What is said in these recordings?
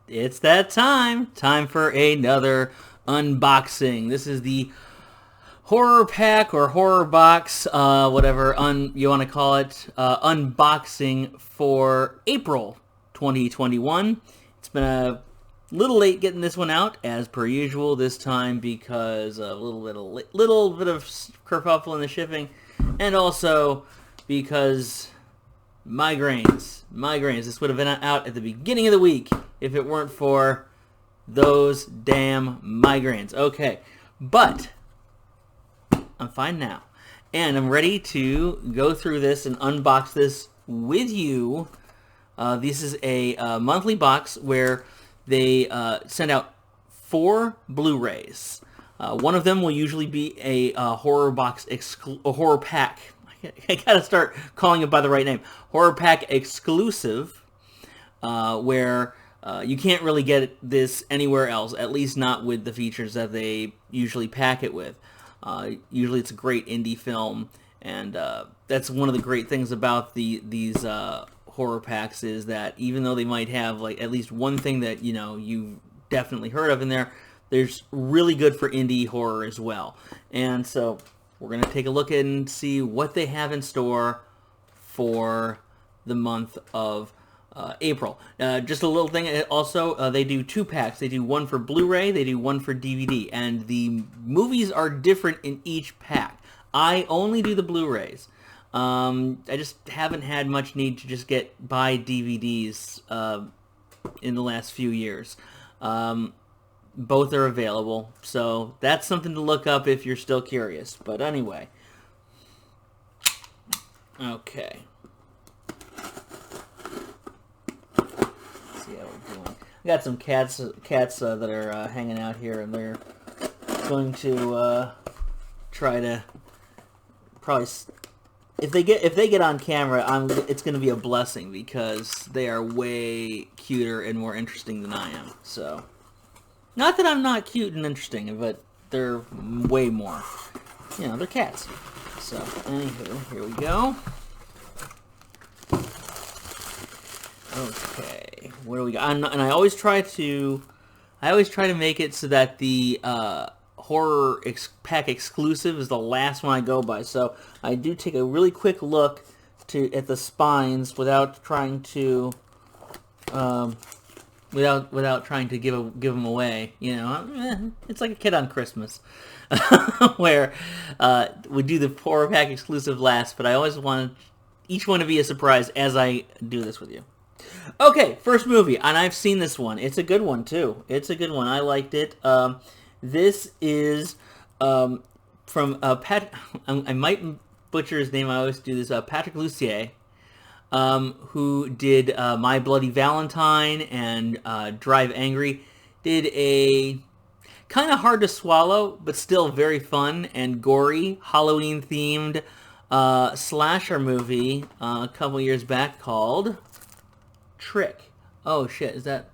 It's that time. Time for another unboxing. This is the horror pack or horror box, whatever you want to call it, unboxing for April 2021. It's been a little late getting this one out, as per usual this time, because a little bit of kerfuffle in the shipping, and also because migraines. This would have been out at the beginning of the week if it weren't for those damn migraines. Okay, but I'm fine now, and I'm ready to go through this and unbox this with you. This is a monthly box where they send out 4 Blu-rays. One of them will usually be a horror box, a horror pack. I gotta start calling it by the right name. Horror pack exclusive, where you can't really get this anywhere else, at least not with the features that they usually pack it with. Usually it's a great indie film, and that's one of the great things about these horror packs, is that even though they might have like at least one thing that you definitely heard of in there, there's really good for indie horror as well. And so we're going to take a look and see what they have in store for the month of April. Just a little thing also, they do 2 packs. They do one for Blu-ray, they do one for DVD, and the movies are different in each pack. I only do the Blu-rays. I just haven't had much need to just buy DVDs in the last few years. Both are available, so that's something to look up if you're still curious. But anyway, okay. Let's see how we're doing. I got some cats that are hanging out here, and they're going to try to probably. If they get on camera, it's going to be a blessing, because they are way cuter and more interesting than I am. So, not that I'm not cute and interesting, but they're way more. They're cats. So, anywho, here we go. Okay, what do we got? And I always try to make it so that the horror pack exclusive is the last one I go by. So I do take a really quick look at the spines without trying to without trying to give them away. It's like a kid on Christmas, where we do the horror pack exclusive last, but I always want each one to be a surprise as I do this with you. Okay, first movie, and I've seen this one. It's a good one too. It's a good one. I liked it. This is from Pat. I might butcher his name. I always do this. Patrick Lussier, who did My Bloody Valentine and Drive Angry. Did a kind of hard to swallow, but still very fun and gory, Halloween-themed slasher movie a couple years back called Trick. Oh shit! Is that?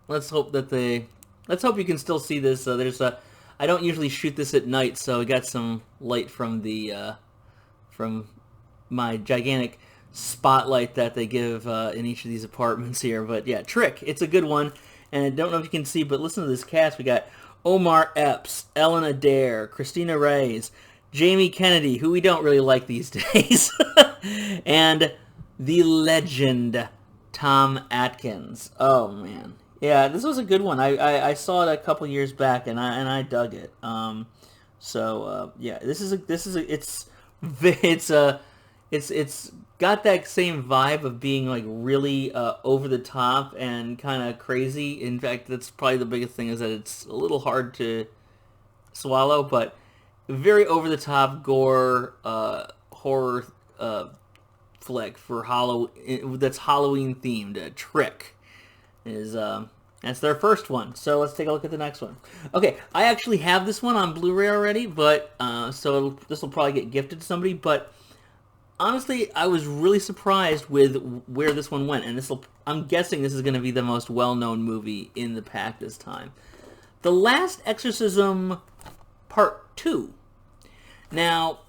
Let's hope you can still see this. I don't usually shoot this at night, so I got some light from from my gigantic spotlight that they give in each of these apartments here. But yeah, Trick. It's a good one, and I don't know if you can see, but listen to this cast. We got Omar Epps, Ellen Adair, Christina Reyes, Jamie Kennedy, who we don't really like these days, and the legend Tom Atkins. Oh man. Yeah, this was a good one. I saw it a couple years back, and I dug it. Yeah, it's got that same vibe of being like really over the top and kind of crazy. In fact, that's probably the biggest thing, is that it's a little hard to swallow, but very over the top gore horror flick for that's Halloween themed. Trick is that's their first one. So let's take a look at the next one. Okay, I actually have this one on Blu-ray already, but so this will probably get gifted to somebody. But honestly, I was really surprised with where this one went, and I'm guessing this is going to be the most well-known movie in the pack this time. The Last Exorcism Part 2. Now,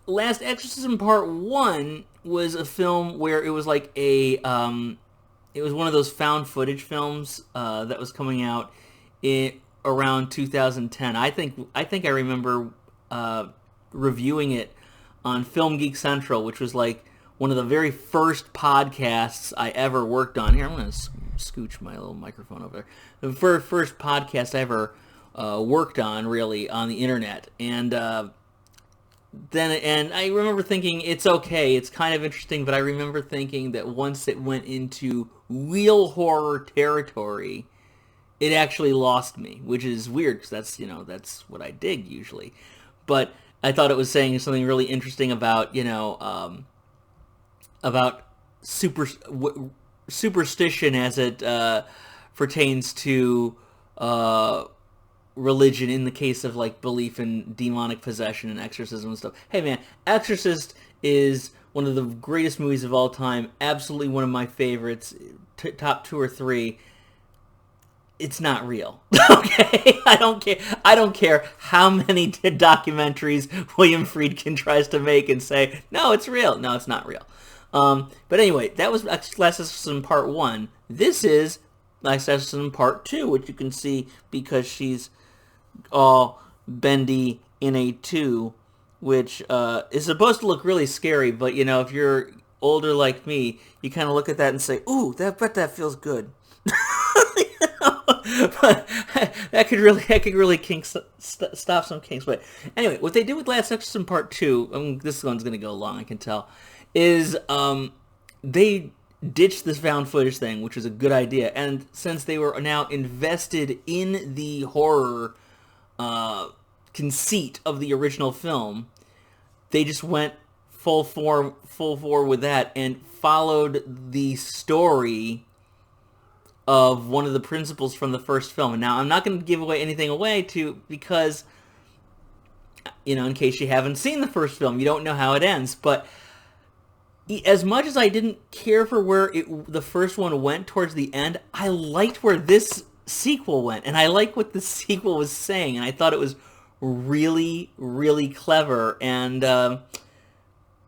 Last Exorcism Part 1 was a film where it was like a it was one of those found footage films that was coming out around 2010. I remember reviewing it on Film Geek Central, which was like one of the very first podcasts I ever worked on. Here, I'm going to scooch my little microphone over there. The first podcast I ever worked on, really, on the internet. And and I remember thinking, it's okay, it's kind of interesting, but I remember thinking that once it went into real horror territory, it actually lost me, which is weird, because that's what I dig usually. But I thought it was saying something really interesting about, about superstition as it pertains to religion, in the case of like belief in demonic possession and exorcism and stuff. Hey man, Exorcist is one of the greatest movies of all time, absolutely one of my favorites, top 2 or 3. It's not real. Okay? I don't care how many documentaries William Friedkin tries to make and say, no, it's real. No, it's not real. But anyway, that was Last Exorcism Part 1. This is Last Exorcism Part 2, which you can see because she's all bendy in a 2, which is supposed to look really scary, but if you're older like me, you kind of look at that and say, ooh, that feels good. But that could really stop some kinks. But anyway, what they did with Last Exorcism Part 2, this one's going to go long, I can tell, is they ditched this found footage thing, which was a good idea. And since they were now invested in the horror conceit of the original film, they just went full bore with that and followed the story of one of the principals from the first film. And now I'm not going to give anything away because in case you haven't seen the first film, you don't know how it ends. But as much as I didn't care for where the first one went towards the end, I liked where this sequel went, and I liked what the sequel was saying, and I thought it was really, really clever. And I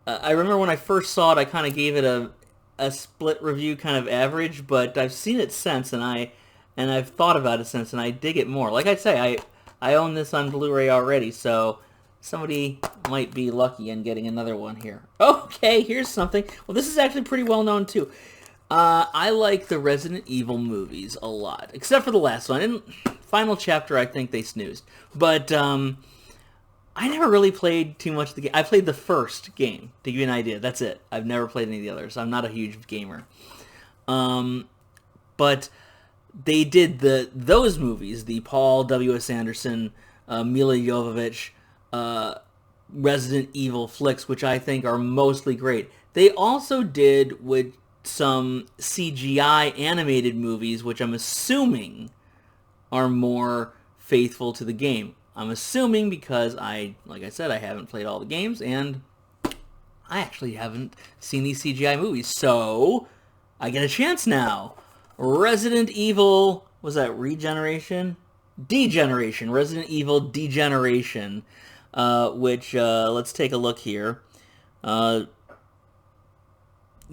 remember when I first saw it, I kind of gave it a split review, kind of average, but I've seen it since, and I've thought about it since, and I dig it more. Like I say, I own this on Blu-ray already, so somebody might be lucky in getting another one here. Okay, here's something. Well, this is actually pretty well known too. I like the Resident Evil movies a lot, except for the last one. In Final Chapter, I think they snoozed. But I never really played too much of the game. I played the first game, to give you an idea. That's it. I've never played any of the others. I'm not a huge gamer. But they did those movies, the Paul W.S. Anderson, Mila Jovovich, Resident Evil flicks, which I think are mostly great. They also did with some CGI animated movies, which I'm assuming are more faithful to the game. I'm assuming because like I said, I haven't played all the games, and I actually haven't seen these CGI movies, so I get a chance now. Resident Evil, was that Regeneration? Degeneration. Resident Evil Degeneration, which, let's take a look here.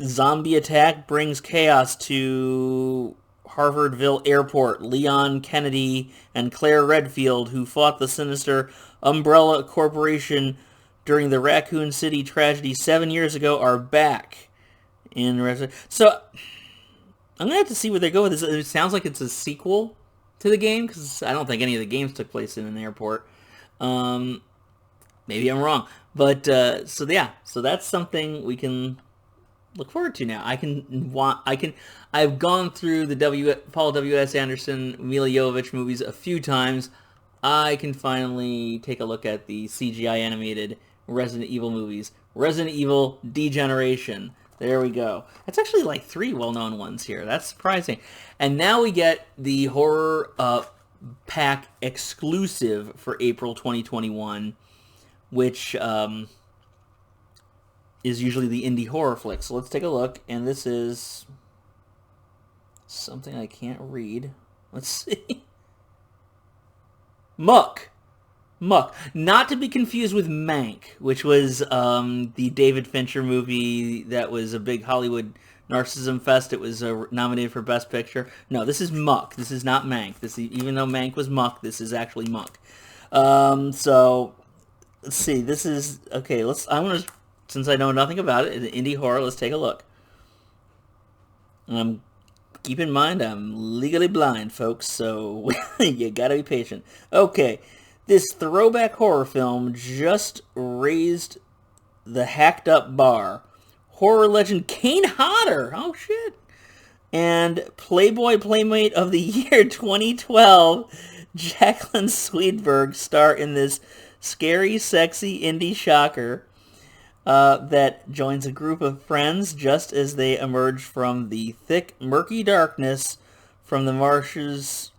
Zombie attack brings chaos to Harvardville Airport. Leon Kennedy and Claire Redfield, who fought the sinister Umbrella Corporation during the Raccoon City tragedy 7 years ago, are back in So I'm gonna have to see where they go with this. It sounds like it's a sequel to the game, because I don't think any of the games took place in an airport. Maybe I'm wrong, but so that's something we can look forward to now. I've gone through the Paul W.S. Anderson, Mila Jovovich movies a few times. I can finally take a look at the CGI animated Resident Evil movies. Resident Evil Degeneration. There we go. That's actually like 3 well-known ones here. That's surprising. And now we get the horror pack exclusive for April 2021, which is usually the indie horror flick. So let's take a look, and this is something I can't read. Let's see. Muck. Not to be confused with Mank, which was the David Fincher movie that was a big Hollywood Narcissism Fest. It was nominated for Best Picture. No, this is Muck. This is not Mank. Even though Mank was Muck, this is actually Muck. So let's see. This is okay. Since I know nothing about it, indie horror. Let's take a look. Keep in mind, I'm legally blind, folks, so you gotta be patient. Okay, this throwback horror film just raised the hacked up bar. Horror legend Kane Hodder, oh shit, and Playboy Playmate of the Year 2012, Jacqueline Sweetberg, star in this scary, sexy indie shocker that joins a group of friends just as they emerge from the thick, murky darkness from the marshes,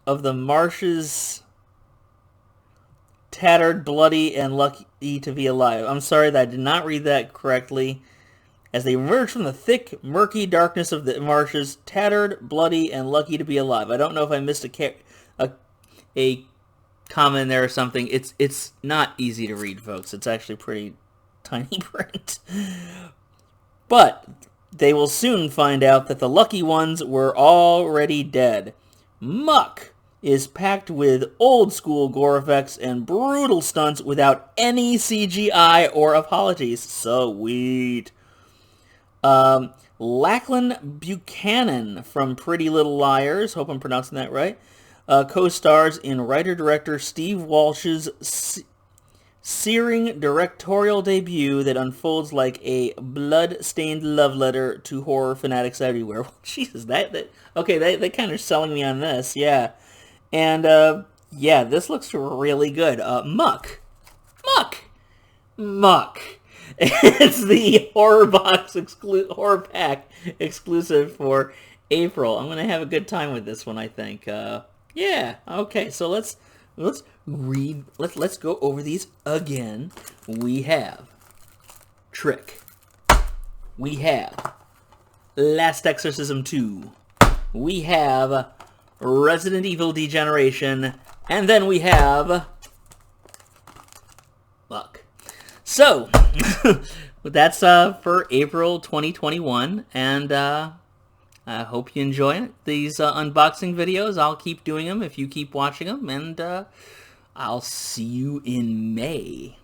tattered, bloody, and lucky to be alive. I'm sorry that I did not read that correctly. As they emerge from the thick, murky darkness of the marshes, tattered, bloody, and lucky to be alive. I don't know if I missed a comma in there or something. It's not easy to read, folks. It's actually pretty tiny print. But they will soon find out that the lucky ones were already dead. Muck is packed with old-school gore effects and brutal stunts without any CGI or apologies. Sweet. Lachlan Buchanan from Pretty Little Liars, hope I'm pronouncing that right, co-stars in writer-director Steve Walsh's searing directorial debut that unfolds like a blood-stained love letter to horror fanatics everywhere. Jesus, okay, they kind of selling me on this, yeah. And, yeah, this looks really good. Muck. It's the horror pack exclusive for April. I'm gonna have a good time with this one, I think. Yeah, okay, so let's go over these again. We have Trick. We have Last Exorcism 2. We have Resident Evil Degeneration. And then we have Muck. So, that's for April 2021. And I hope you enjoy these unboxing videos. I'll keep doing them if you keep watching them. And I'll see you in May.